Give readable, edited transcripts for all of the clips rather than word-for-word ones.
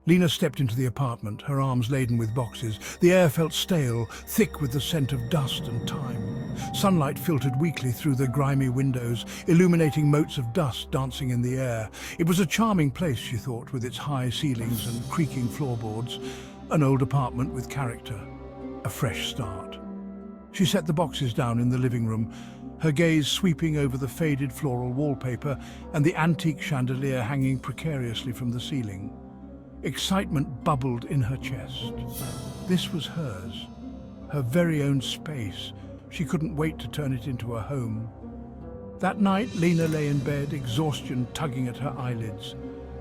Lena stepped into the apartment, her arms laden with boxes. The air felt stale, thick with the scent of dust and time. Sunlight filtered weakly through the grimy windows, illuminating motes of dust dancing in the air. It was a charming place, she thought, with its high ceilings and creaking floorboards. An old apartment with character. A fresh start. She set the boxes down in the living room, her gaze sweeping over the faded floral wallpaper and the antique chandelier hanging precariously from the ceiling. Excitement bubbled in her chest. This was hers, her very own space. She couldn't wait to turn it into a home. That night, Lena lay in bed, exhaustion tugging at her eyelids.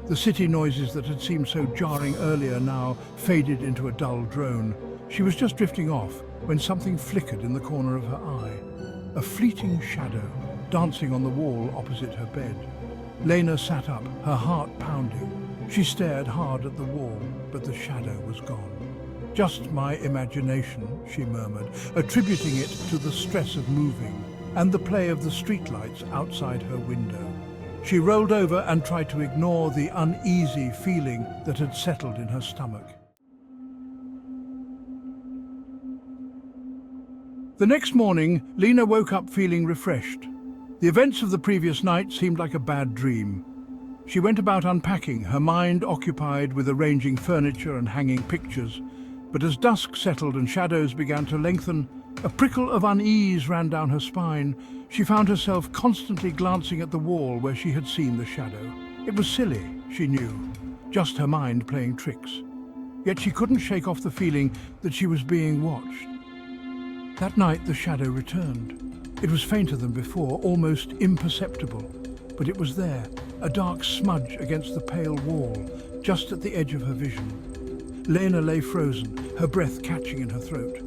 The city noises that had seemed so jarring earlier now faded into a dull drone. She was just drifting off when something flickered in the corner of her eye. A fleeting shadow dancing on the wall opposite her bed. Lena sat up, her heart pounding. She stared hard at the wall, but the shadow was gone. "Just my imagination," she murmured, attributing it to the stress of moving and the play of the streetlights outside her window. She rolled over and tried to ignore the uneasy feeling that had settled in her stomach. The next morning, Lena woke up feeling refreshed. The events of the previous night seemed like a bad dream. She went about unpacking, her mind occupied with arranging furniture and hanging pictures. But as dusk settled and shadows began to lengthen, a prickle of unease ran down her spine. She found herself constantly glancing at the wall where she had seen the shadow. It was silly, she knew, just her mind playing tricks. Yet she couldn't shake off the feeling that she was being watched. That night the shadow returned. It was fainter than before, almost imperceptible, but it was there, a dark smudge against the pale wall, just at the edge of her vision. Lena lay frozen, her breath catching in her throat.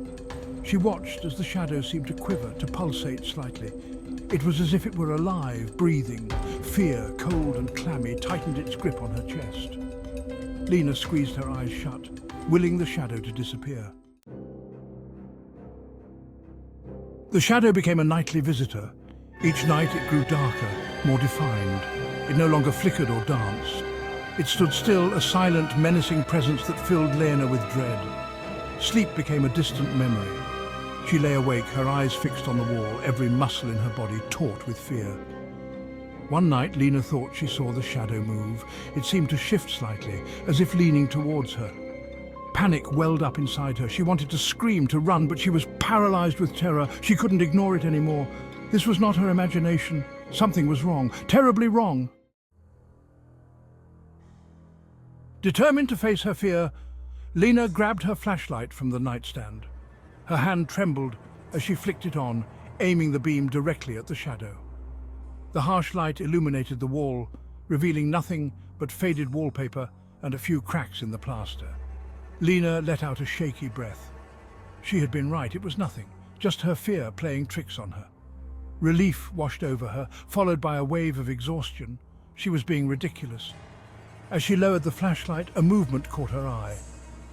She watched as the shadow seemed to quiver, to pulsate slightly. It was as if it were alive, breathing. Fear, cold and clammy, tightened its grip on her chest. Lena squeezed her eyes shut, willing the shadow to disappear. The shadow became a nightly visitor. Each night it grew darker, more defined. It no longer flickered or danced. It stood still, a silent, menacing presence that filled Lena with dread. Sleep became a distant memory. She lay awake, her eyes fixed on the wall, every muscle in her body taut with fear. One night, Lena thought she saw the shadow move. It seemed to shift slightly, as if leaning towards her. Panic welled up inside her. She wanted to scream, to run, but she was paralyzed with terror. She couldn't ignore it anymore. This was not her imagination. Something was wrong, terribly wrong. Determined to face her fear, Lena grabbed her flashlight from the nightstand. Her hand trembled as she flicked it on, aiming the beam directly at the shadow. The harsh light illuminated the wall, revealing nothing but faded wallpaper and a few cracks in the plaster. Lena let out a shaky breath. She had been right, it was nothing, just her fear playing tricks on her. Relief washed over her, followed by a wave of exhaustion. She was being ridiculous. As she lowered the flashlight, a movement caught her eye.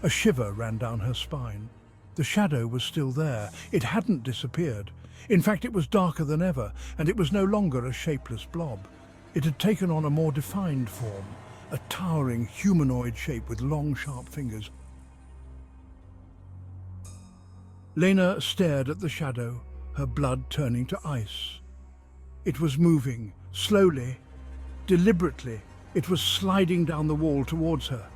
A shiver ran down her spine. The shadow was still there. It hadn't disappeared. In fact, it was darker than ever, and it was no longer a shapeless blob. It had taken on a more defined form, a towering humanoid shape with long, sharp fingers. Lena stared at the shadow, her blood turning to ice. It was moving, slowly, deliberately. It was sliding down the wall towards her.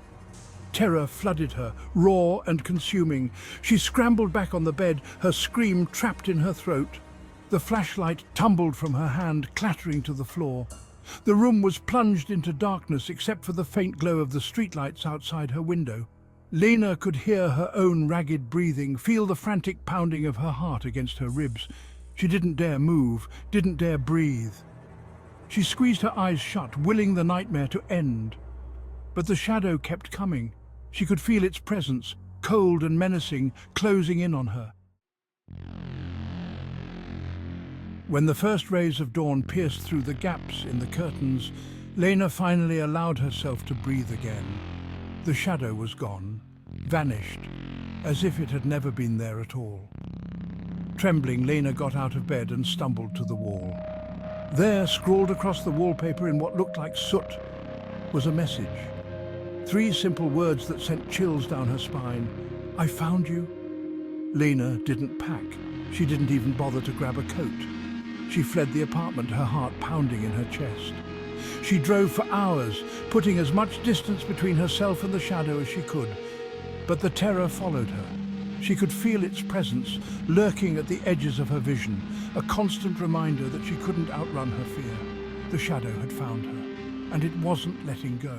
Terror flooded her, raw and consuming. She scrambled back on the bed, her scream trapped in her throat. The flashlight tumbled from her hand, clattering to the floor. The room was plunged into darkness except for the faint glow of the streetlights outside her window. Lena could hear her own ragged breathing, feel the frantic pounding of her heart against her ribs. She didn't dare move, didn't dare breathe. She squeezed her eyes shut, willing the nightmare to end. But the shadow kept coming. She could feel its presence, cold and menacing, closing in on her. When the first rays of dawn pierced through the gaps in the curtains, Lena finally allowed herself to breathe again. The shadow was gone, vanished, as if it had never been there at all. Trembling, Lena got out of bed and stumbled to the wall. There, scrawled across the wallpaper in what looked like soot, was a message. 3 simple words that sent chills down her spine. I found you. Lena didn't pack. She didn't even bother to grab a coat. She fled the apartment, her heart pounding in her chest. She drove for hours, putting as much distance between herself and the shadow as she could. But the terror followed her. She could feel its presence, lurking at the edges of her vision, a constant reminder that she couldn't outrun her fear. The shadow had found her, and it wasn't letting go.